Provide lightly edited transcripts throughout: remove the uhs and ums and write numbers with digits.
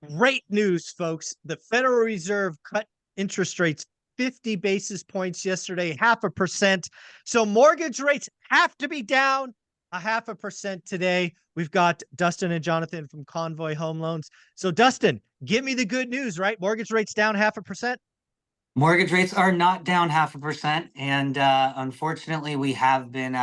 Great news, folks. The Federal Reserve cut interest rates 50 basis points yesterday, 0.5%. So mortgage rates have to be down 0.5% today. We've got Dustin and Jonathan from Convoy Home Loans. So, Dustin, give me the good news, right? Mortgage rates down 0.5%. Mortgage rates are not down 0.5%, and unfortunately, we have been,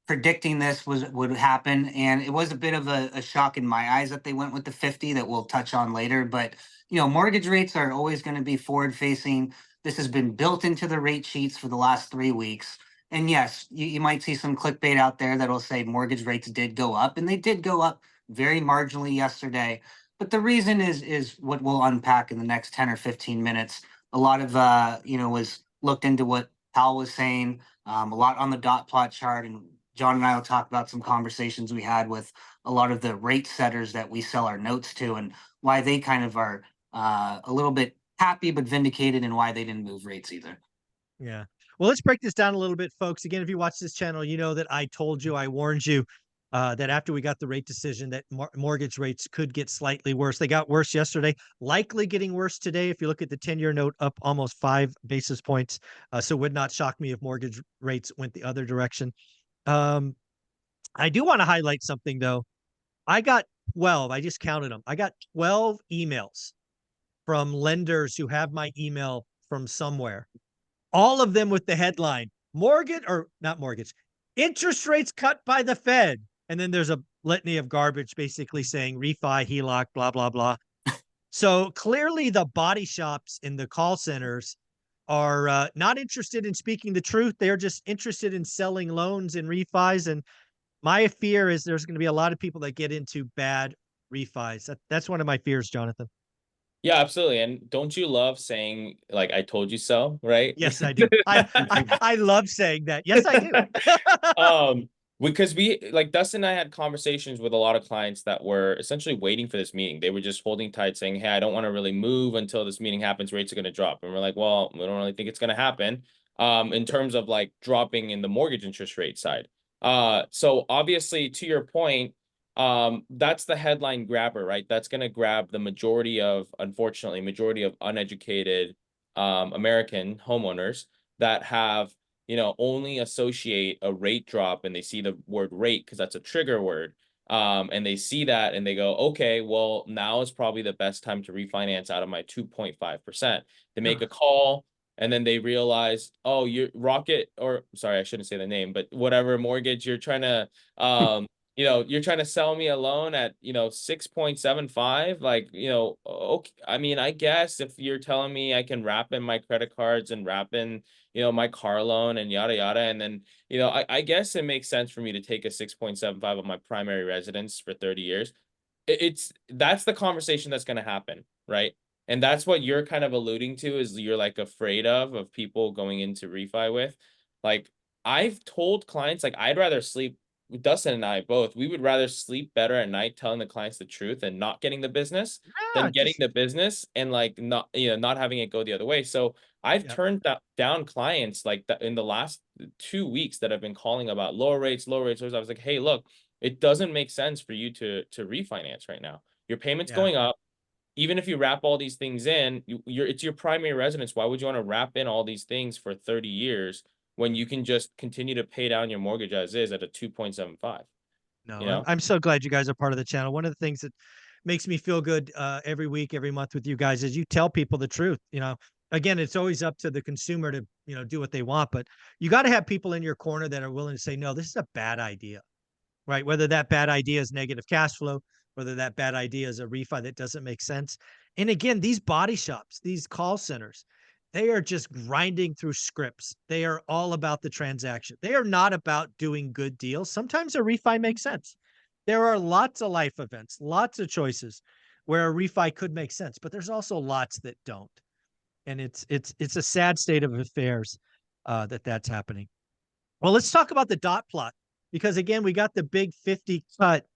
predicting this would happen, and it was a bit of a shock in my eyes that they went with the 50 that we'll touch on later. But mortgage rates are always going to be forward facing. This has been built into the rate sheets for the last 3 weeks. And yes, you might see some clickbait out there that'll say mortgage rates did go up, and they did go up very marginally yesterday. But the reason is what we'll unpack in the next 10 or 15 minutes. A lot of was looked into what Powell was saying, a lot on the dot plot chart, and John and I will talk about some conversations we had with a lot of the rate setters that we sell our notes to, and why they kind of are a little bit happy but vindicated, and why they didn't move rates either. Yeah. Well, let's break this down a little bit, folks. Again, if you watch this channel, you know that I told you, I warned you that after we got the rate decision, that mortgage rates could get slightly worse. They got worse yesterday, likely getting worse today. If you look at the 10-year note, up almost 5 basis points. So would not shock me if mortgage rates went the other direction. Um, I do want to highlight something, though. I got 12, I just counted them. I got 12 emails from lenders who have my email from somewhere, all of them with the headline mortgage or not mortgage, interest rates cut by the Fed. And then there's a litany of garbage basically saying refi, HELOC, blah, blah, blah. So clearly the body shops in the call centers are not interested in speaking the truth. They're just interested in selling loans and refis. And my fear is there's going to be a lot of people that get into bad refis. That's one of my fears, Jonathan. Yeah, absolutely. And don't you love saying like "I told you so," right? Yes, I do. I love saying that. Yes, I do. um, because we like Dustin and I had conversations with a lot of clients that were essentially waiting for this meeting. They were just holding tight, saying, "Hey, I don't want to really move until this meeting happens. Rates are going to drop." And we're like, "Well, we don't really think it's going to happen." In terms of like dropping in the mortgage interest rate side. So obviously, to your point, that's the headline grabber, right? That's going to grab the majority of, unfortunately, majority of uneducated American homeowners that have, only associate a rate drop, and they see the word rate because that's a trigger word. And they see that and they go, okay, well, now is probably the best time to refinance out of my 2.5%. They make a call, and then they realize, oh, you're Rocket, or sorry, I shouldn't say the name, but whatever mortgage you're trying to, you're trying to sell me a loan at, 6.75. Like, okay, I mean, I guess if you're telling me I can wrap in my credit cards and wrap in, my car loan and yada yada, and then, I guess it makes sense for me to take a 6.75 on my primary residence for 30 years. That's the conversation that's going to happen, right? And that's what you're kind of alluding to, is you're like afraid of people going into refi with. Like, I've told clients, like, I'd rather sleep, Dustin and I both, we would rather sleep better at night telling the clients the truth and not getting the business Yeah, than getting just the business and like not, not having it go the other way. So I've yeah. turned down clients like that in the last 2 weeks that have been calling about lower rates, lower rates. I was like, hey, look, it doesn't make sense for you to refinance right now. Your payment's Yeah. going up. Even if you wrap all these things in, it's your primary residence. Why would you want to wrap in all these things for 30 years when you can just continue to pay down your mortgage as is at a 2.75, you No, I'm know? I'm so glad you guys are part of the channel. One of the things that makes me feel good every week, every month with you guys is you tell people the truth. Again, it's always up to the consumer to do what they want, but you got to have people in your corner that are willing to say, no, this is a bad idea, right? Whether that bad idea is negative cash flow, whether that bad idea is a refi that doesn't make sense. And again, these body shops, these call centers, they are just grinding through scripts. They are all about the transaction. They are not about doing good deals. Sometimes a refi makes sense. There are lots of life events, lots of choices where a refi could make sense, but there's also lots that don't. And it's a sad state of affairs that's happening. Well, let's talk about the dot plot because again, we got the big 50 cut,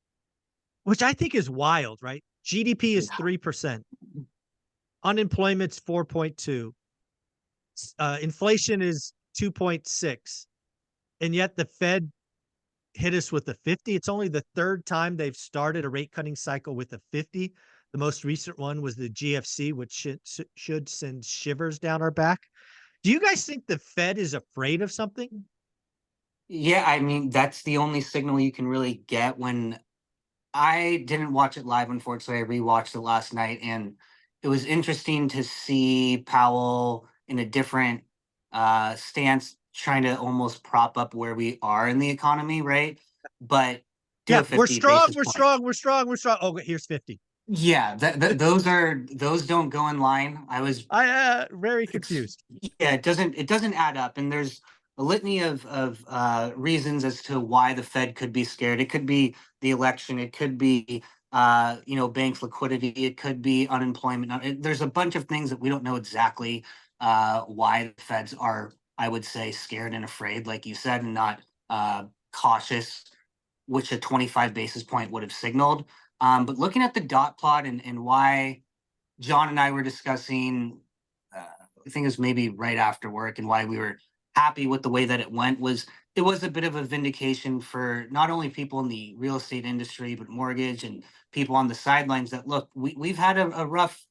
which I think is wild, right? GDP is 3%, unemployment's 4.2, inflation is 2.6, and yet the Fed hit us with the 50. It's only the third time they've started a rate cutting cycle with a 50. The most recent one was the GFC, which should send shivers down our back. Do you guys think the Fed is afraid of something? Yeah, I mean, that's the only signal you can really get. When I didn't watch it live, unfortunately, I rewatched it last night, and it was interesting to see Powell in a different stance, trying to almost prop up where we are in the economy, right? But do Yeah, a we're 50 strong, basis we're points. strong, we're strong, we're strong. Oh, here's 50. Yeah, those don't go in line. I was I very Ex confused. Yeah, it doesn't add up, and there's a litany of reasons as to why the Fed could be scared. It could be the election. It could be, banks' liquidity. It could be unemployment. There's a bunch of things that we don't know exactly why the Feds are, I would say, scared and afraid, like you said, and not cautious, which a 25 basis point would have signaled. But looking at the dot plot and why John and I were discussing, I think it was maybe right after work, and why we were happy with the way that it was a bit of a vindication for not only people in the real estate industry, but mortgage and people on the sidelines that look, we've had a rough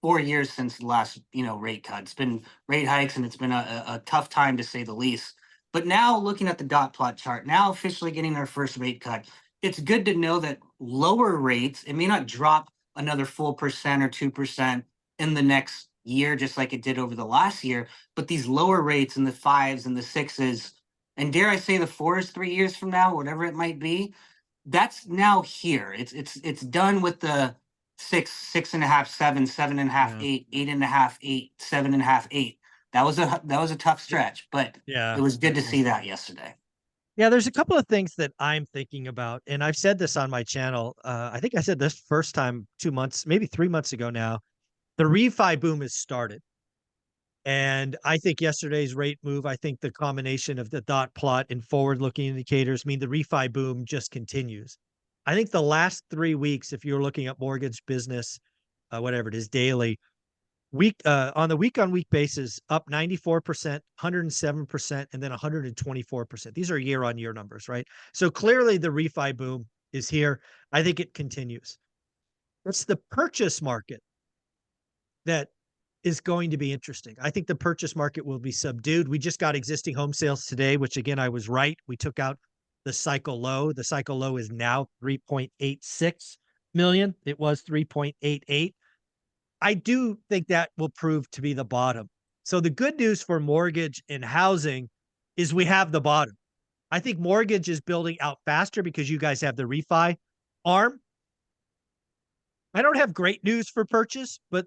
4 years since the last, rate cut. It's been rate hikes, and it's been a tough time to say the least. But now looking at the dot plot chart, now officially getting our first rate cut, it's good to know that lower rates, it may not drop another full percent or 2% in the next year, just like it did over the last year. But these lower rates in the fives and the sixes, and dare I say the fours 3 years from now, whatever it might be, that's now here. It's done with the six, 6.5, 7, 7.5, Yeah. 8, 8.5, 8, 7.5, 8. That was a tough stretch, but Yeah. it was good to Yeah. see that yesterday. Yeah, there's a couple of things that I'm thinking about, and I've said this on my channel. I think I said this first time 2 months, maybe 3 months ago now. The refi boom has started. And I think yesterday's rate move, I think the combination of the dot plot and forward-looking indicators mean the refi boom just continues. I think the last 3 weeks, if you're looking at mortgage business, whatever it is, daily, on the week-on-week basis, up 94%, 107%, and then 124%. These are year-on-year numbers, right? So clearly the refi boom is here. I think it continues. It's the purchase market that is going to be interesting. I think the purchase market will be subdued. We just got existing home sales today, which again, I was right. We took out the cycle low. The cycle low is now 3.86 million. It was 3.88. I do think that will prove to be the bottom. So the good news for mortgage and housing is we have the bottom. I think mortgage is building out faster because you guys have the refi arm. I don't have great news for purchase, but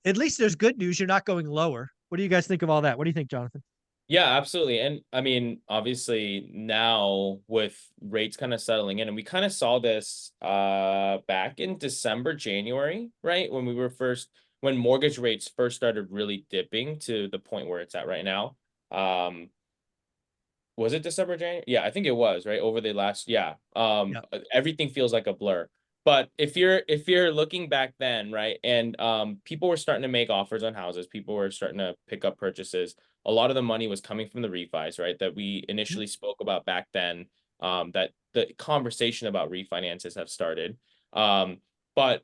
at least there's good news. You're not going lower. What do you guys think of all that? What do you think, Jonathan? Yeah, absolutely. And I mean, obviously now with rates kind of settling in, and we kind of saw this back in December, January, right? When mortgage rates first started really dipping to the point where it's at right now. Was it December, January? Yeah, I think it was, right? Over the last, yeah. Yeah. Everything feels like a blur. But if you're looking back then, right, and people were starting to make offers on houses, people were starting to pick up purchases. A lot of the money was coming from the refis, right? That we initially spoke about back then. That the conversation about refinances have started. But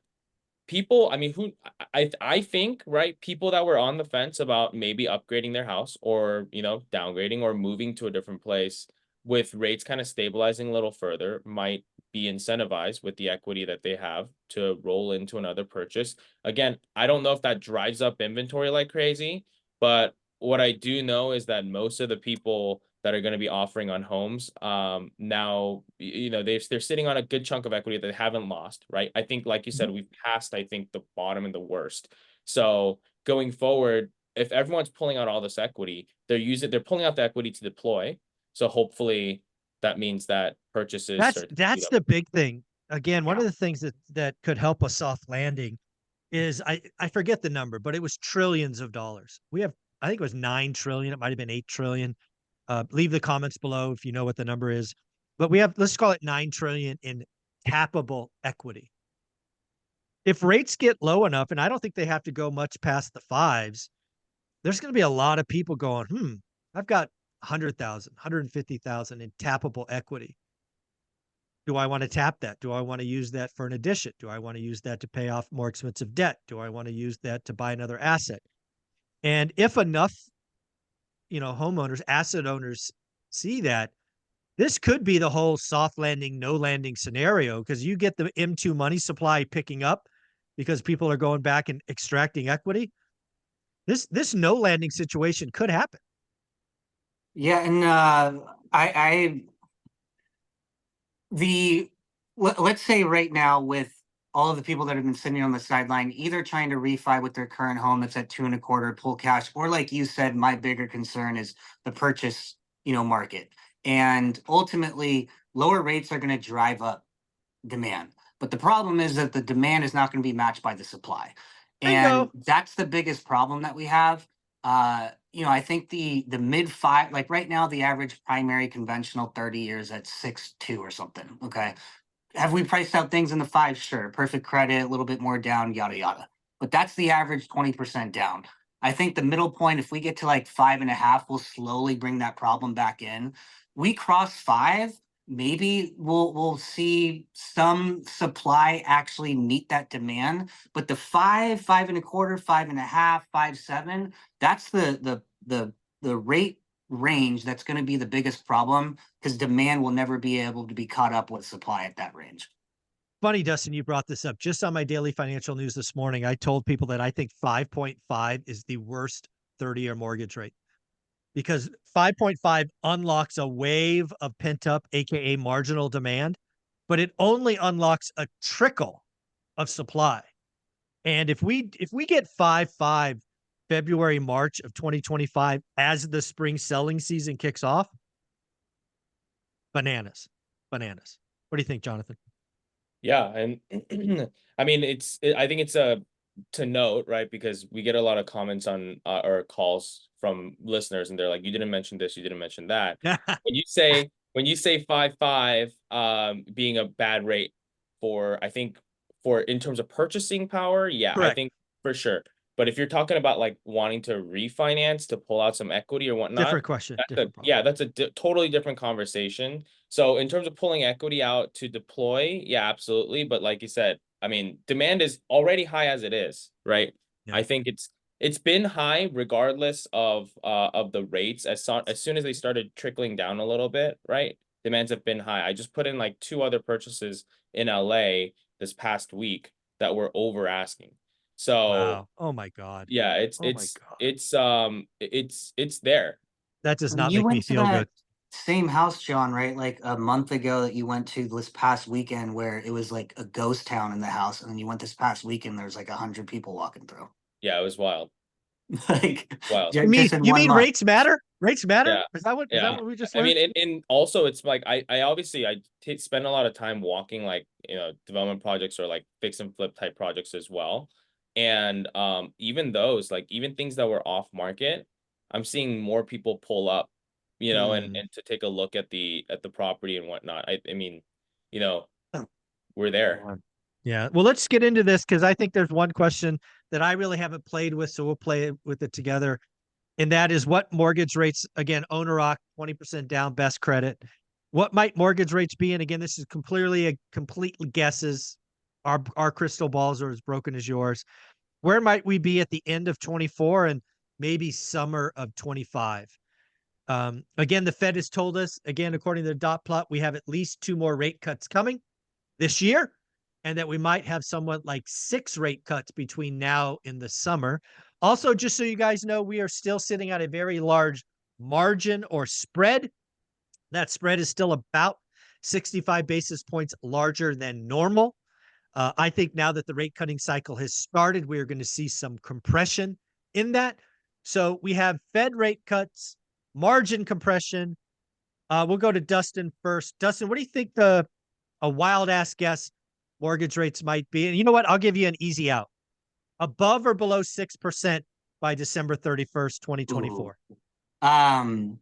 people, I mean, I think, right, people that were on the fence about maybe upgrading their house, or downgrading or moving to a different place, with rates kind of stabilizing a little further, might be incentivized with the equity that they have to roll into another purchase. Again, I don't know if that drives up inventory like crazy, but what I do know is that most of the people that are going to be offering on homes, now, they're sitting on a good chunk of equity that they haven't lost, right? I think, like you said, Mhm. we've passed, I think, the bottom and the worst. So going forward, if everyone's pulling out all this equity, they're pulling out the equity to deploy. So hopefully that means that purchases That's start to speed that's up. the big thing. Again, one Yeah. of the things that could help a soft landing is I forget the number, but it was trillions of dollars. I think it was 9 trillion. It might have been 8 trillion. Leave the comments below if you know what the number is. But let's call it 9 trillion in tappable equity. If rates get low enough, and I don't think they have to go much past the fives, there's going to be a lot of people going, I've got 100,000, 150,000 in tappable equity. Do I want to tap that? Do I want to use that for an addition? Do I want to use that to pay off more expensive debt? Do I want to use that to buy another asset? And if enough, homeowners, asset owners see that, this could be the whole soft landing, no landing scenario, because you get the M2 money supply picking up because people are going back and extracting equity. This no landing situation could happen. Yeah, and let's say right now, with all of the people that have been sitting on the sideline, either trying to refi with their current home that's at 2.25, pull cash, or like you said, my bigger concern is the purchase, market. And ultimately, lower rates are going to drive up demand. But the problem is that the demand is not going to be matched by the supply. And that's the biggest problem that we have. I think the mid five, like right now, the average primary conventional 30 years at 6.2 or something. Okay. Have we priced out things in the five? Sure. Perfect credit, a little bit more down, yada, yada. But that's the average 20% down. I think the middle point, if we get to like 5.5, we'll slowly bring that problem back in. We cross 5, maybe we'll see some supply actually meet that demand. But the 5, 5.25, 5.5, 5.7, that's the rate range that's going to be the biggest problem, because demand will never be able to be caught up with supply at that range. Funny, Dustin, you brought this up. Just on my daily financial news this morning, I told people that I think 5.5 is the worst 30-year mortgage rate, because 5.5 unlocks a wave of pent-up, aka marginal demand, but it only unlocks a trickle of supply. And if we get 5.5 February, March of 2025 as the spring selling season kicks off, bananas. What do you think, Jonathan? Yeah, and I mean, I think it's to note, right? Because we get a lot of comments on or calls from listeners, and they're like, "You didn't mention this, you didn't mention that." When you say 5.5 being a bad rate I think for in terms of purchasing power, yeah, I Correct. think for sure. But if you're talking about like wanting to refinance to pull out some equity or whatnot, Different question. that's that's a totally different conversation. So in terms of pulling equity out to deploy, yeah, absolutely. But like you said, I mean, demand is already high as it is, right? Yeah. I think it's been high regardless of the rates. As soon as they started trickling down a little bit, right? Demands have been high. I just put in like 2 other purchases in LA this past week that were over asking. So Wow. Oh my God. yeah, it's there. That does not You make me went to feel that good. same house, John, right? Like a month ago that you went to this past weekend, where it was like a ghost town in the house. And then you went this past weekend, there's like 100 people walking through. Yeah, it was wild. Like, Wild. just in You 1 mean month. rates matter? Rates matter? Yeah. Is that what Yeah. we just I learned? mean, and also it's like I obviously spend a lot of time walking like, development projects or like fix and flip type projects as well. And even those, like even things that were off market, I'm seeing more people pull up, and to take a look at the property and whatnot. I mean, we're there. Yeah. Well, let's get into this, because I think there's one question that I really haven't played with, so we'll play with it together. And that is, what mortgage rates, again, owner occ, 20% down, best credit. What might mortgage rates be? And again, this is completely guesses. Our crystal balls are as broken as yours. Where might we be at the end of 24 and maybe summer of 25? Again, the Fed has told us, again, according to the dot plot, we have at least 2 more rate cuts coming this year, and that we might have somewhat like 6 rate cuts between now and the summer. Also, just so you guys know, we are still sitting at a very large margin or spread. That spread is still about 65 basis points larger than normal. I think now that the rate cutting cycle has started, we are going to see some compression in that. So we have Fed rate cuts, margin compression. We'll go to Dustin first. Dustin, what do you think a wild ass guess mortgage rates might be? And you know what? I'll give you an easy out. Above or below 6% by December 31st, 2024. But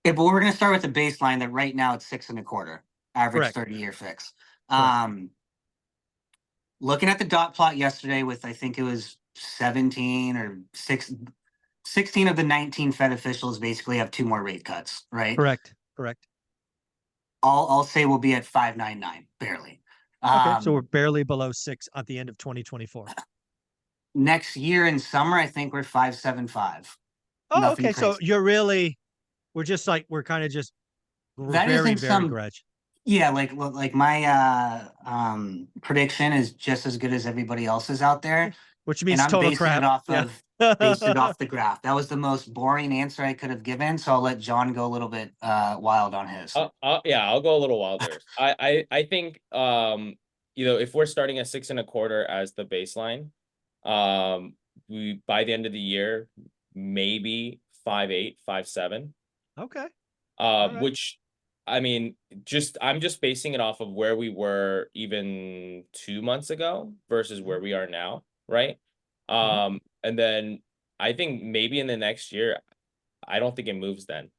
we're going to start with the baseline that right now it's 6.25 average. Correct. 30-year fix. Correct. Looking at the dot plot yesterday with, I think it was 16 of the 19 Fed officials basically have 2 more rate cuts, right? Correct. I'll say we'll be at 5.99, barely. Okay, so we're Um, barely below 6 at the end of 2024. Next year in summer, I think we're 5.75. Oh, Nothing okay. So crazy. we're just like, we're kind of just That very, isn't very some, grudge. yeah, like my prediction is just as good as everybody else's out there, Which and means I'm total basing it crap. off Yeah. of based it off the graph. That was the most boring answer I could have given, so I'll let John go a little bit wild on his. Yeah, I'll go a little wilder. I think if we're starting at 6.25 as the baseline, we by the end of the year, maybe 5.8, 5.7. Okay. All right. Which I mean, I'm just basing it off of where we were even 2 months ago versus where we are now, right? And then I think maybe in the next year, I don't think it moves then.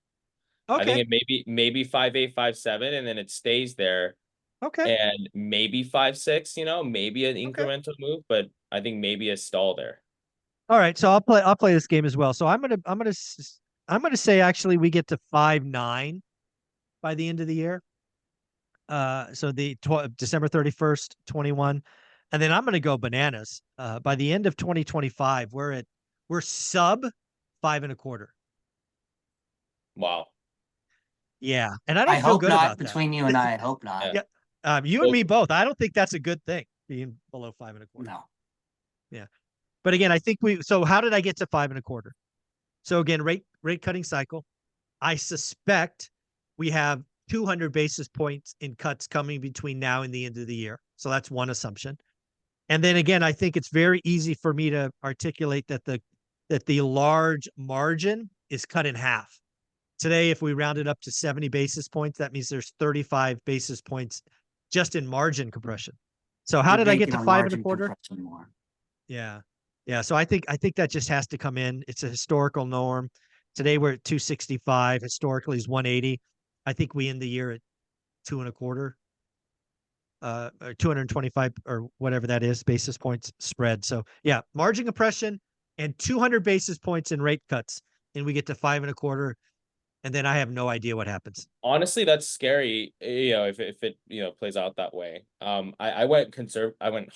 I think Okay. it maybe 5.8, 5.7, and then it stays there, Okay. and maybe 5.6, maybe an Okay. incremental move, but I think maybe a stall there. All right. So I'll play this game as well. So I'm gonna say actually we get to 5.9 by the end of the year. So the December 31st, 21. And then I'm going to go bananas. By the end of 2025, we're sub 5.25. Wow. Yeah. And I I don't feel hope good not. about that. Between you and I hope not. Yeah. Yeah. You and me both. I don't think that's a good thing, being below 5.25. No. Yeah. But again, I think so how did I get to 5.25? So again, rate cutting cycle. I suspect we have 200 basis points in cuts coming between now and the end of the year. So that's one assumption. And then again, I think it's very easy for me to articulate that the large margin is cut in half. Today, if we round it up to 70 basis points, that means there's 35 basis points just in margin compression. So how You're did I get banking to on five and a margin quarter? compression more. Yeah. Yeah. So I think that just has to come in. It's a historical norm. Today we're at 265. Historically is 180. I think we end the year at 2.25, or 225 or whatever that is, basis points spread. So yeah, margin compression and 200 basis points in rate cuts, and we get to 5.25, and then I have no idea what happens. Honestly, that's scary, if it plays out that way. I went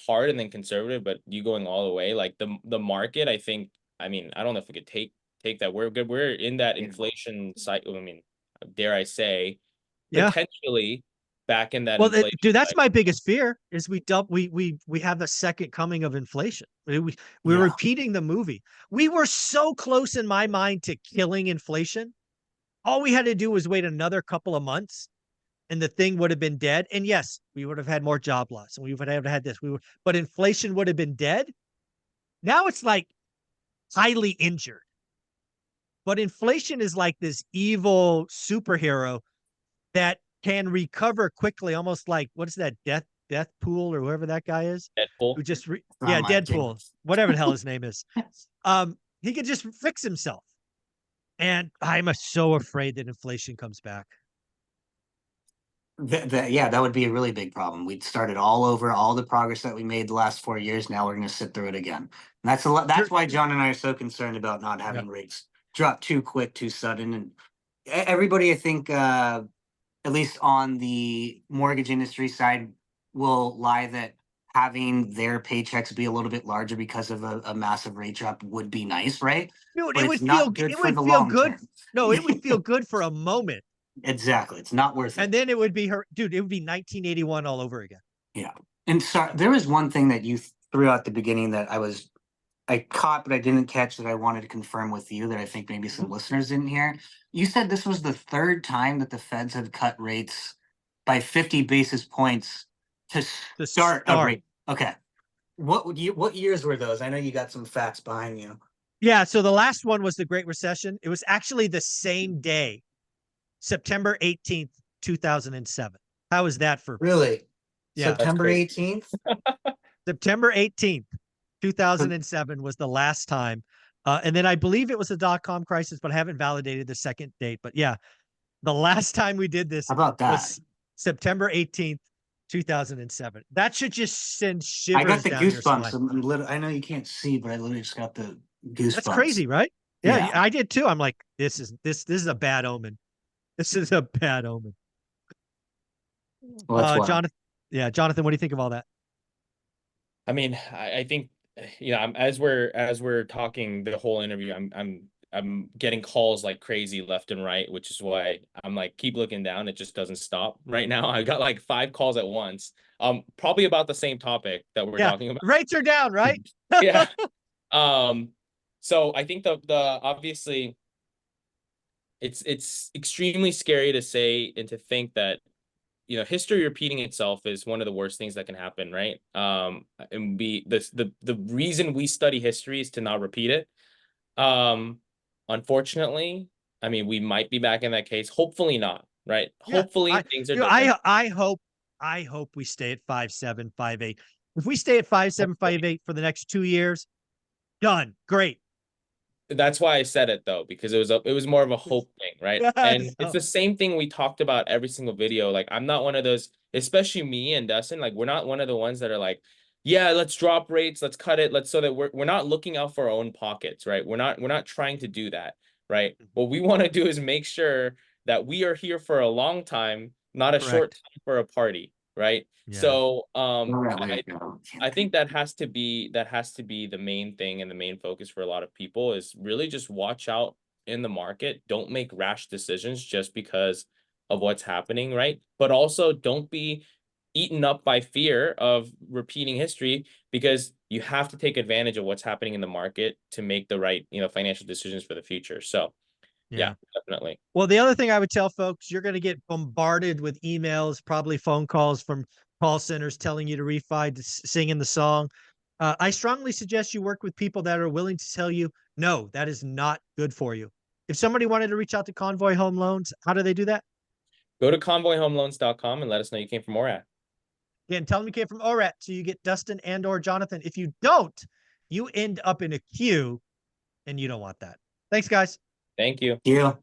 hard and then conservative, but you going all the way, like the market, I think, I mean, I don't know if we could take that. We're good. We're in that inflation cycle. I mean, dare I say, Yeah. potentially back in that Well, inflation dude, that's cycle. my biggest fear is we have a second coming of inflation. We're Yeah. repeating the movie. We were so close in my mind to killing inflation. All we had to do was wait another couple of months and the thing would have been dead. And yes, we would have had more job loss and we would have had this. But inflation would have been dead. Now it's like highly injured. But inflation is like this evil superhero that can recover quickly, almost like what is that, death pool or whoever that guy is, Deadpool. who just Not my Deadpool, whatever the hell his name is. He could just fix himself. And I'm so afraid that inflation comes back. Yeah, that would be a really big problem. We'd started all over, all the progress that we made the last 4 years. Now we're going to sit through it again. And that's a lot. That's why John and I are so concerned about not having rates drop too quick, too sudden. And everybody, I think, at least on the mortgage industry side, will lie that having their paychecks be a little bit larger because of a massive rate drop would be nice, right? Dude, But it it's would not good for the long good. term. No, it would feel good for a moment. Exactly. It's not worth it. And then it would be dude, it would be 1981 all over again. Yeah. And so there was one thing that you threw out at the beginning that I caught, but I didn't catch, that I wanted to confirm with you that I think maybe some listeners didn't hear. You said this was the third time that the Feds have cut rates by 50 basis points to start a rate. Okay. What years were those? I know you got some facts behind you. Yeah, so the last one was the Great Recession. It was actually the same day, September 18th, 2007. How is that for Really? Yeah. September 18th? September 18th, 2007 was the last time. And then I believe it was a dot-com crisis, but I haven't validated the second date. But yeah, the last time we did this How about that? was September 18th, 2007. That should just send shivers I got the down your spine. goosebumps. I know you can't see, but I literally just got the goosebumps. That's crazy, right? Yeah, Yeah. I did too. I'm like, this is a bad omen. This is a bad omen. Well, that's wild. Jonathan. Yeah, Jonathan, what do you think of all that? I mean, I think, you know, as we're talking the whole interview, I'm getting calls like crazy left and right, which is why I'm like, keep looking down. It just doesn't stop right now. I got like 5 calls at once. Probably about the same topic that we're Yeah, talking about. rates are down, right? Yeah. So I think the obviously it's extremely scary to say and to think that, you know, history repeating itself is one of the worst things that can happen, right? And the reason we study history is to not repeat it. Unfortunately, I mean, we might be back in that case. Hopefully not, right? Yeah, Hopefully things are you know, different. I hope we stay at 5.7, 5.8. If we stay at 5.7, 5.8 for the next 2 years, done. Great. That's why I said it though, because it was more of a hope thing, right? And Yes. it's the same thing we talked about every single video. Like, I'm not one of those, especially me and Dustin, like we're not one of the ones that are like, yeah, let's drop rates, let's cut it, let's, so that we're not looking out for our own pockets, right? We're not trying to do that, right? What we want to do is make sure that we are here for a long time, not a short Correct. time for a party, right? Yeah. So I I think that has to be the main thing and the main focus for a lot of people is really just watch out in the market. Don't make rash decisions just because of what's happening, right? But also don't be eaten up by fear of repeating history, because you have to take advantage of what's happening in the market to make the right, you know, financial decisions for the future. So yeah, definitely. Well, the other thing I would tell folks, you're going to get bombarded with emails, probably phone calls from call centers telling you to refi, to singing the song. I strongly suggest you work with people that are willing to tell you, no, that is not good for you. If somebody wanted to reach out to Convoy Home Loans, how do they do that? Go to convoyhomeloans.com and let us know you came from ORAT. Again, tell them you came from ORAT so you get Dustin and or Jonathan. If you don't, you end up in a queue and you don't want that. Thanks, guys. Thank you. Yeah.